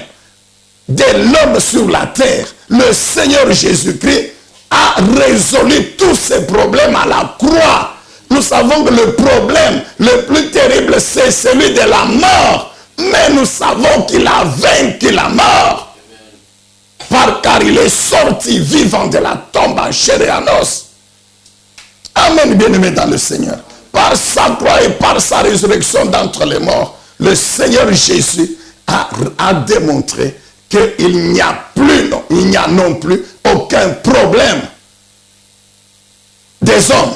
A: de l'homme sur la terre. Le Seigneur Jésus-Christ a résolu tous ces problèmes à la croix. Nous savons que le problème le plus terrible, c'est celui de la mort. Mais nous savons qu'il a vaincu la mort. Car il est sorti vivant de la tombe en chair et en os. Amen, bien-aimé dans le Seigneur. Par sa croix et par sa résurrection d'entre les morts, le Seigneur Jésus a démontré qu'il n'y a plus, non, il n'y a non plus aucun problème des hommes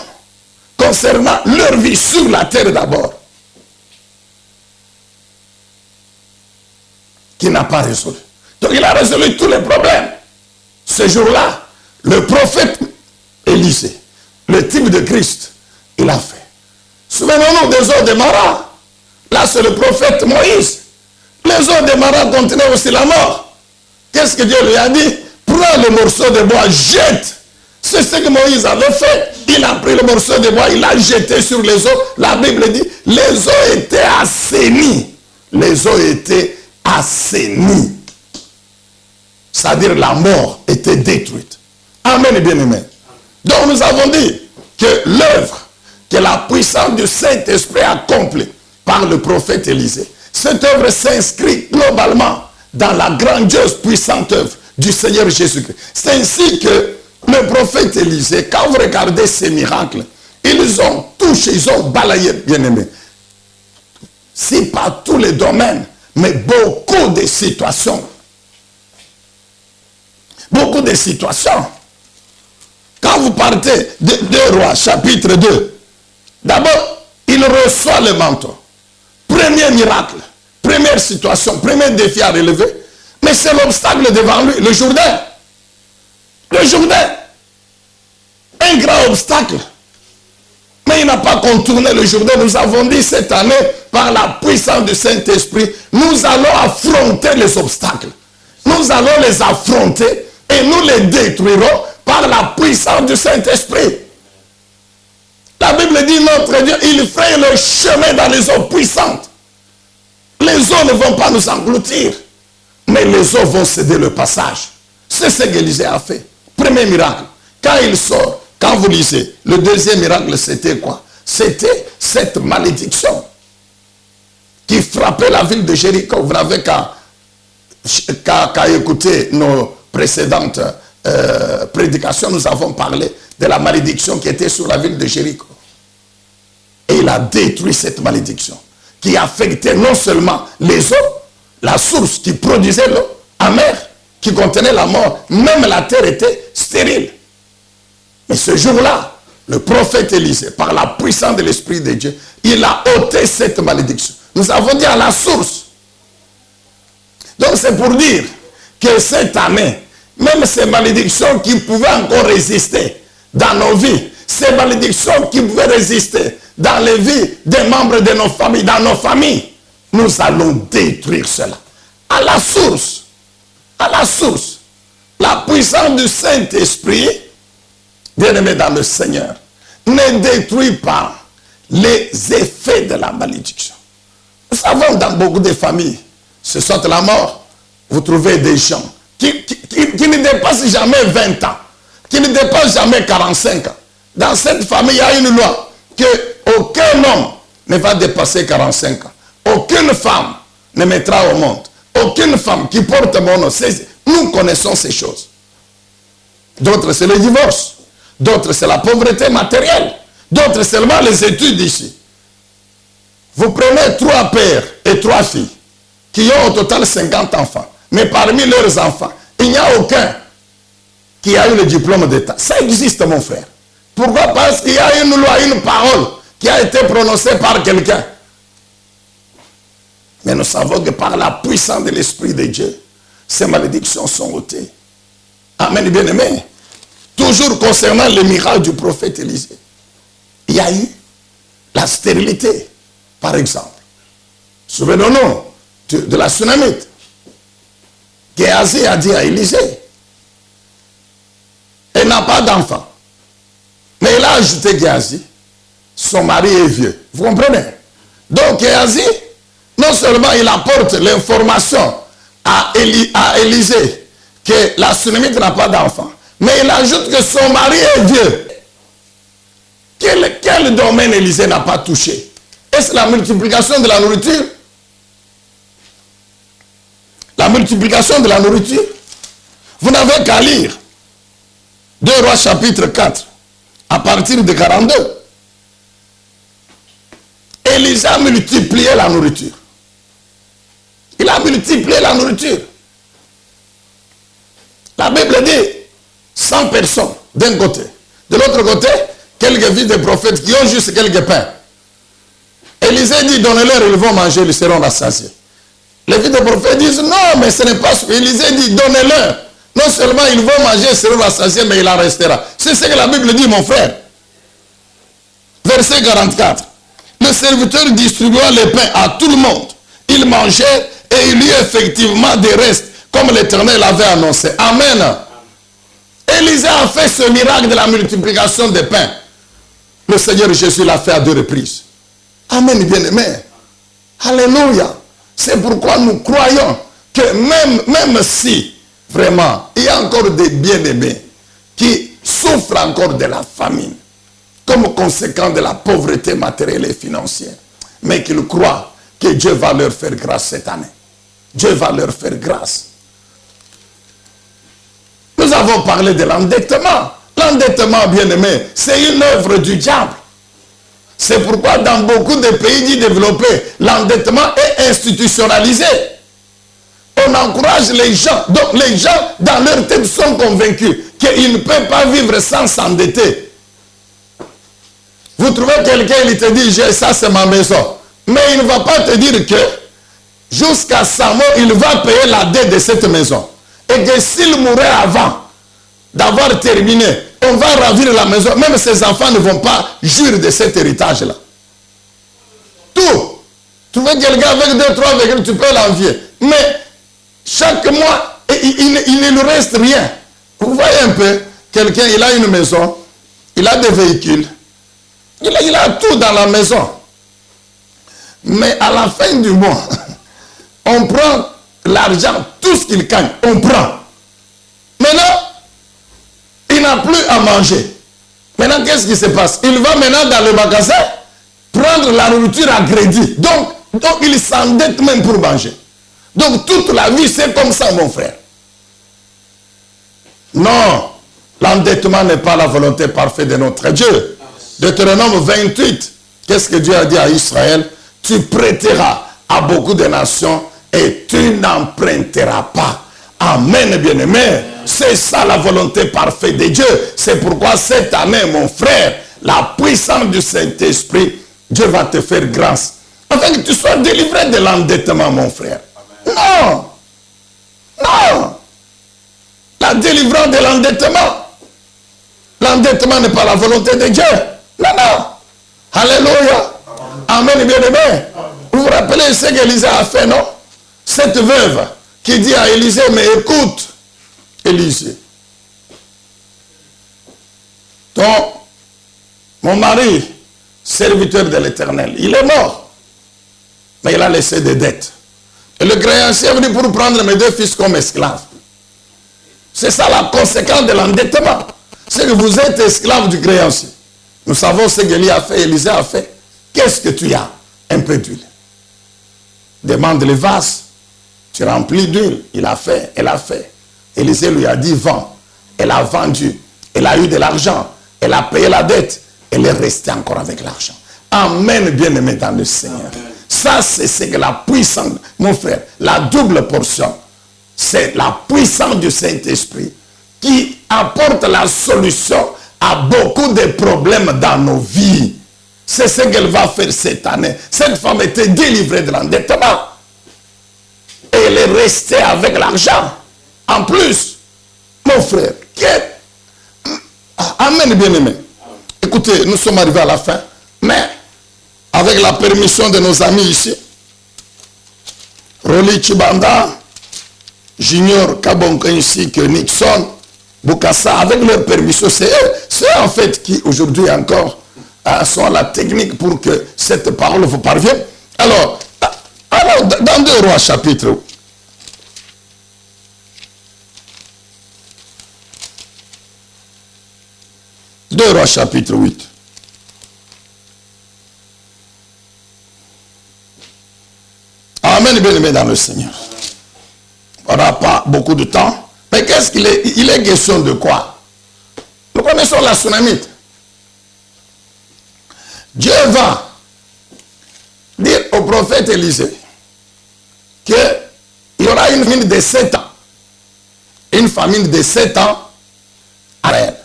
A: concernant leur vie sur la terre d'abord, qui n'a pas résolu. Donc il a résolu tous les problèmes. Ce jour-là, le prophète Élisée, le type de Christ, il a fait. Souvenons-nous des eaux de Mara. Là, c'est le prophète Moïse. Les eaux de Mara contenaient aussi la mort. Qu'est-ce que Dieu lui a dit? Prends le morceau de bois, jette. C'est ce que Moïse avait fait. Il a pris le morceau de bois, il l'a jeté sur les eaux. La Bible dit, les eaux étaient assainies. Les eaux étaient assainies. C'est-à-dire la mort était détruite. Amen, bien-aimé. Donc nous avons dit que l'œuvre que la puissance du Saint-Esprit accomplit par le prophète Élisée, cette œuvre s'inscrit globalement dans la grandiose puissante œuvre du Seigneur Jésus-Christ. C'est ainsi que le prophète Élisée, quand vous regardez ces miracles, ils ont touché, ils ont balayé, bien-aimés. Si pas tous les domaines, mais beaucoup de situations. Beaucoup de situations. Quand vous partez de 2 Rois, chapitre 2, d'abord, il reçoit le manteau. Premier miracle, première situation, premier défi à relever, mais c'est l'obstacle devant lui, le Jourdain. Le Jourdain. Un grand obstacle. Mais il n'a pas contourné le Jourdain. Nous avons dit cette année, par la puissance du Saint-Esprit, nous allons affronter les obstacles. Nous allons les affronter et nous les détruirons par la puissance du Saint-Esprit. La Bible dit, notre Dieu, il fraye le chemin dans les eaux puissantes. Les eaux ne vont pas nous engloutir, mais les eaux vont céder le passage. C'est ce qu'Élisée a fait. Premier miracle. Quand il sort, quand vous lisez, le deuxième miracle, c'était quoi? C'était cette malédiction qui frappait la ville de Jéricho. Vous n'avez qu'à écouter nos précédentes prédications. Nous avons parlé de la malédiction qui était sur la ville de Jéricho. Et il a détruit cette malédiction qui affectait non seulement les eaux, la source qui produisait l'eau amère, qui contenait la mort, même la terre était stérile. Mais ce jour-là, le prophète Élisée, par la puissance de l'Esprit de Dieu, il a ôté cette malédiction. Nous avons dit à la source. Donc c'est pour dire que cette année, même ces malédictions qui pouvaient encore résister dans nos vies, ces malédictions qui pouvaient résister dans les vies des membres de nos familles, dans nos familles, nous allons détruire cela. À la source, la puissance du Saint-Esprit, bien-aimé dans le Seigneur, ne détruit pas les effets de la malédiction. Nous savons dans beaucoup de familles, ce sont la mort. Vous trouvez des gens qui ne dépassent jamais 20 ans, qui ne dépassent jamais 45 ans. Dans cette famille, il y a une loi qu'aucun homme ne va dépasser 45 ans. Aucune femme ne mettra au monde. Aucune femme qui porte mon nom. Nous connaissons ces choses. D'autres, c'est le divorce. D'autres, c'est la pauvreté matérielle. D'autres, seulement les études ici. Vous prenez 3 pères et 3 filles qui ont au total 50 enfants. Mais parmi leurs enfants, il n'y a aucun qui a eu le diplôme d'État. Ça existe, mon frère. Pourquoi? Parce qu'il y a une loi, une parole qui a été prononcée par quelqu'un. Mais nous savons que par la puissance de l'Esprit de Dieu, ces malédictions sont ôtées. Amen, bien-aimé. Toujours concernant le miracle du prophète Élisée, il y a eu la stérilité, par exemple. Souvenons-nous de la Sunamite. Géasi a dit à Élisée, elle n'a pas d'enfant, mais il a ajouté Géasi, son mari est vieux. Vous comprenez? Donc Géasi, non seulement il apporte l'information à Élisée que la Sunamite n'a pas d'enfant, mais il ajoute que son mari est vieux. Quel domaine Élisée n'a pas touché? Est-ce la multiplication de la nourriture? La multiplication de la nourriture? Vous n'avez qu'à lire 2 Rois chapitre 4, à partir de 42. Élisée a multiplié la nourriture. Il a multiplié la nourriture. La Bible dit 100 personnes d'un côté. De l'autre côté, quelques fils de prophètes qui ont juste quelques pains. Élisée dit, donnez-leur, ils vont manger, ils seront rassasiés. Les fils de prophètes disent, non, mais ce n'est pas ce que Élisée dit, donnez-leur. Non seulement ils vont manger, ils seront rassasiés, mais il en restera. C'est ce que la Bible dit, mon frère. Verset 44. Le serviteur distribua les pains à tout le monde. Ils mangeaient et il y eut effectivement des restes, comme l'Éternel avait annoncé. Amen. Élisée a fait ce miracle de la multiplication des pains. Le Seigneur Jésus l'a fait à 2 reprises. Amen, bien-aimé. Alléluia. C'est pourquoi nous croyons que même si, vraiment, il y a encore des bien-aimés qui souffrent encore de la famine, comme conséquent de la pauvreté matérielle et financière, mais qu'ils croient que Dieu va leur faire grâce cette année. Dieu va leur faire grâce. Nous avons parlé de l'endettement. L'endettement, bien-aimé, c'est une œuvre du diable. C'est pourquoi dans beaucoup de pays dits développés, l'endettement est institutionnalisé. On encourage les gens. Donc les gens, dans leur tête, sont convaincus qu'ils ne peuvent pas vivre sans s'endetter. Vous trouvez quelqu'un, il te dit, ça c'est ma maison. Mais il ne va pas te dire que jusqu'à sa mort, il va payer la dette de cette maison. Et que s'il mourait avant d'avoir terminé, on va ravir la maison. Même ses enfants ne vont pas jouir de cet héritage-là. Tout. Tu veux quelqu'un avec 2-3 véhicules, tu peux l'envier. Mais chaque mois, il ne lui reste rien. Vous voyez un peu, quelqu'un, il a une maison, il a des véhicules, il a tout dans la maison. Mais à la fin du mois, on prend l'argent, tout ce qu'il gagne, on prend. Maintenant, il n'a plus à manger. Maintenant, qu'est-ce qui se passe? Il va maintenant dans le magasin prendre la nourriture à crédit. Donc il s'endette même pour manger. Donc toute la vie, c'est comme ça, mon frère. Non, l'endettement n'est pas la volonté parfaite de notre Dieu. Deutéronome 28, qu'est-ce que Dieu a dit à Israël? Tu prêteras à beaucoup de nations et tu n'emprunteras pas. Amen, bien-aimé. C'est ça la volonté parfaite de Dieu. C'est pourquoi cette année, mon frère, la puissance du Saint-Esprit, Dieu va te faire grâce. Afin que tu sois délivré de l'endettement, mon frère. Non. Non. La délivrance de l'endettement. L'endettement n'est pas la volonté de Dieu. Non, non. Alléluia. Amen, bien-aimé. Vous vous rappelez ce qu'Élisée a fait, non? Cette veuve qui dit à Élisée, mais écoute, Élisée, mon mari, serviteur de l'Éternel, il est mort, mais il a laissé des dettes. Et le créancier est venu pour prendre mes 2 fils comme esclaves. C'est ça la conséquence de l'endettement. C'est que vous êtes esclave du créancier. Nous savons ce qu'Élie a fait, Élisée a fait. Qu'est-ce que tu as? Un peu d'huile. Demande les vases. Tu remplis d'huile. Il a fait, elle a fait. Élisée lui a dit, vends. Elle a vendu. Elle a eu de l'argent. Elle a payé la dette. Elle est restée encore avec l'argent. Amen, bien-aimé dans le Seigneur. Amen. Ça, c'est ce que la puissance, mon frère, la double portion, c'est la puissance du Saint-Esprit qui apporte la solution à beaucoup de problèmes dans nos vies. C'est ce qu'elle va faire cette année. Cette femme était délivrée de l'endettement. Et elle est restée avec l'argent. En plus, mon frère, amen, bien-aimé. Écoutez, nous sommes arrivés à la fin, mais avec la permission de nos amis ici, Rolly Chibanda, Junior Kabonka ainsi que Nixon, Bokassa, avec leur permission, c'est eux en fait qui aujourd'hui encore sont à la technique pour que cette parole vous parvienne. Alors dans 2 Rois chapitre 2 Rois chapitre 8. Amen, bien-aimé dans le Seigneur. On n'aura pas beaucoup de temps. Mais qu'est-ce qu'il est? Il est question de quoi? Nous connaissons la Sunamite. Dieu va dire au prophète Élisée qu'il y aura une famine de 7 ans. Une famine de 7 ans à Israël.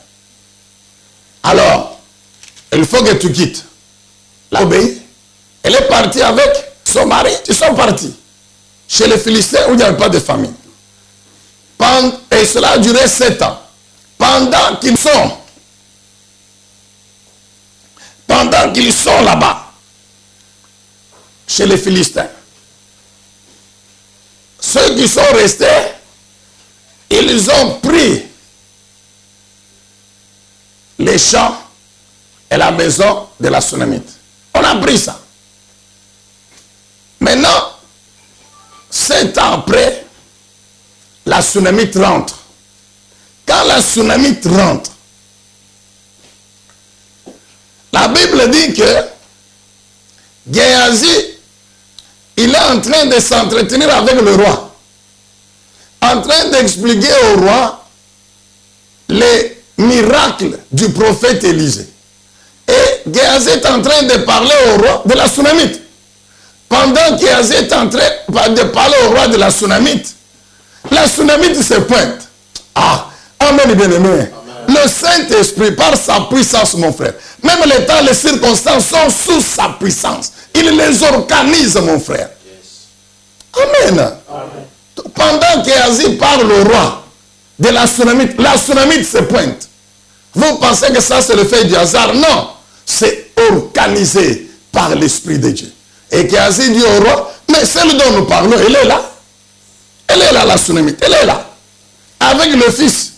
A: Alors, il faut que tu quittes. Elle obéit. Elle est partie avec son mari. Ils sont partis chez les Philistins où il n'y avait pas de famine. Et cela a duré 7 ans. Pendant qu'ils sont là-bas, chez les Philistins, ceux qui sont restés, ils ont pris les champs et la maison de la Sunamite. On a pris ça. Maintenant, 7 ans après, la Sunamite rentre. Quand la Sunamite rentre, la Bible dit que Géhazi, il est en train de s'entretenir avec le roi, en train d'expliquer au roi les miracles du prophète Élisée. Et Géhazi est en train de parler au roi de la Sunamite. Pendant que Géhazi est en train de parler au roi de la Sunamite se pointe. Ah, amen, bien-aimé. Le Saint-Esprit, par sa puissance, mon frère, même les temps, les circonstances sont sous sa puissance. Il les organise, mon frère. Amen. Amen. Pendant que Géhazi parle au roi de la Sunamite se pointe. Vous pensez que ça, c'est le fait du hasard? Non. C'est organisé par l'Esprit de Dieu. Et Géhazi dit au roi, mais celle dont nous parlons, elle est là. Elle est là, la Sunamite. Elle est là. Avec le fils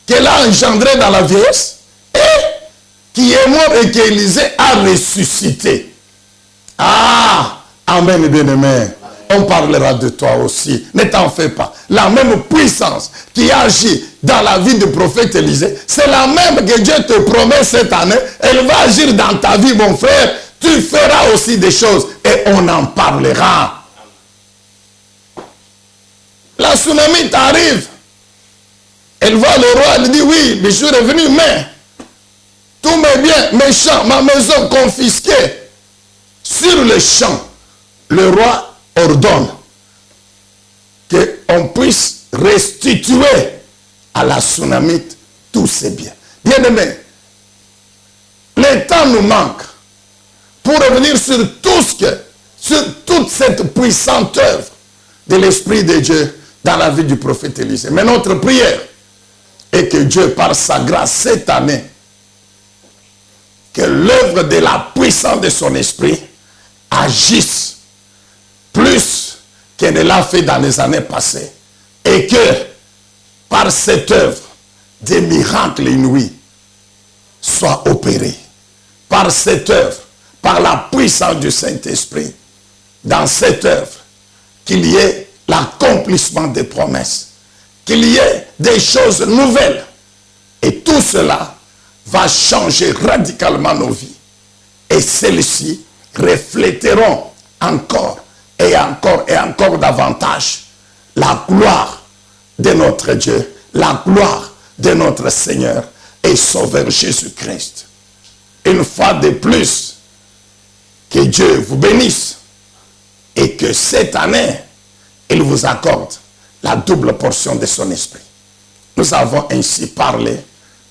A: qu'elle a engendré dans la vieillesse et qui est mort et qu'Élisée a ressuscité. Ah, amen, bien-aimé. On parlera de toi aussi. Ne t'en fais pas. La même puissance qui agit dans la vie du prophète Élisée, c'est la même que Dieu te promet cette année. Elle va agir dans ta vie, mon frère. Tu feras aussi des choses et on en parlera. La Sunamite arrive. Elle voit le roi, elle dit oui, je suis revenu, mais tous mes biens, mes champs, ma maison confisquée. Sur le champ, le roi ordonne qu'on puisse restituer à la Sunamite tous ses biens. Bien aimé, le temps nous manque pour revenir sur toute cette puissante œuvre de l'Esprit de Dieu dans la vie du prophète Élisée. Mais notre prière est que Dieu, par sa grâce, cette année, que l'œuvre de la puissance de son esprit agisse plus qu'elle ne l'a fait dans les années passées. Et que, par cette œuvre, des miracles inouïs soient opérés. Par cette œuvre, par la puissance du Saint-Esprit, dans cette œuvre, qu'il y ait l'accomplissement des promesses, qu'il y ait des choses nouvelles. Et tout cela va changer radicalement nos vies. Et celles-ci refléteront encore et encore et encore davantage la gloire de notre Dieu, la gloire de notre Seigneur et Sauveur Jésus-Christ. Une fois de plus, que Dieu vous bénisse et que cette année, il vous accorde la double portion de son esprit. Nous avons ainsi parlé,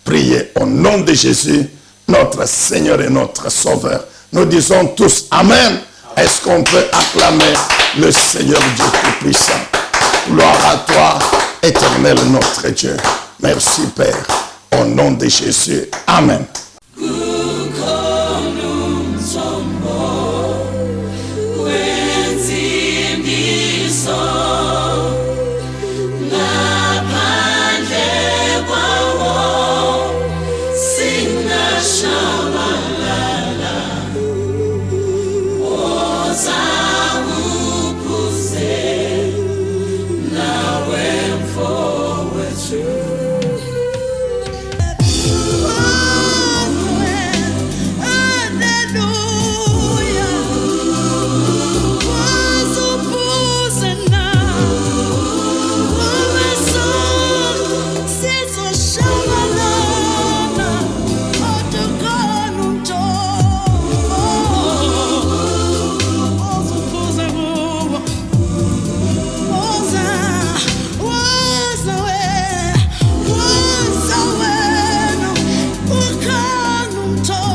A: prié au nom de Jésus, notre Seigneur et notre Sauveur. Nous disons tous Amen. Est-ce qu'on peut acclamer le Seigneur Dieu Tout-Puissant? Gloire à toi, éternel notre Dieu. Merci Père. Au nom de Jésus. Amen.
B: Ngaphandle kwawo Santo.